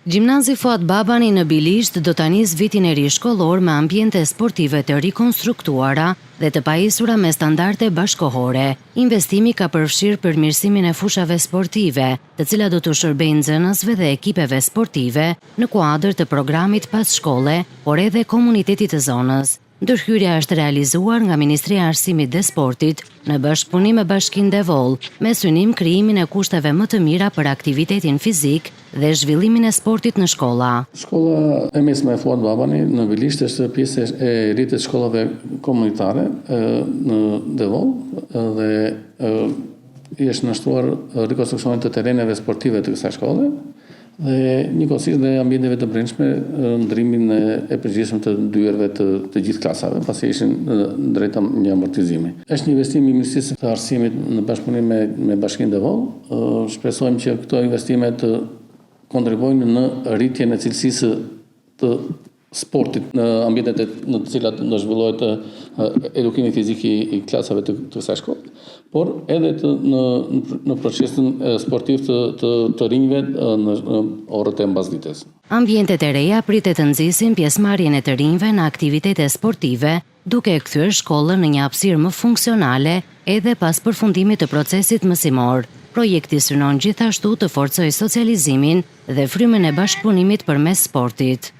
Gjimnazi Fuat Babani në Bilisht do ta nisë vitin e ri shkollor me ambiente sportive të rikonstruktuara dhe të pajisura me standarde bashkohore. Investimi ka përfshirë përmirësimin e fushave sportive, të cilat do të shërbejnë nxënësve dhe ekipeve sportive në kuadër të programit pas shkolle, por edhe komunitetit të zonës. Ndërhyrja është realizuar nga Ministria e Arsimit dhe Sportit në bashkëpunim me Bashkinë Devol, me synim krijimin e kushteve më të mira për aktivitetin fizik dhe zhvillimin e sportit në shkolla. Shkolla e mesme e Fuat Babani në Bilisht është pjesë e rritit shkollave komunitare në Devol dhe është nështruar rikonstruksionin të terreneve sportive të kësaj shkolle dhe njëkohësisht dhe ambienteve të brendshme ndrimin e përgjithshëm të dyerve të gjithë klasave, pasi ishin drejta një amortizimi. Është një investim i Ministrisë së Arsimit në bashkëpunim me Bashkinë Devol. Shpresojmë që këto investime të kontribuojnë në rritjen e cilësisë të sportit në ambientet në të cilat do zhvillohet edukimi fizik i klasave të kësaj shkolle, por edhe në procesin sportiv të rinjve në orët e mbasdites. Ambientet e reja pritet të nxisin pjesëmarrjen e të rinjve në aktivitete sportive, duke e kthyer shkollën në një hapësirë më funksionale edhe pas përfundimit të procesit mësimor. Projekti synon gjithashtu të forcojë socializimin dhe frymën e bashkëpunimit përmes sportit.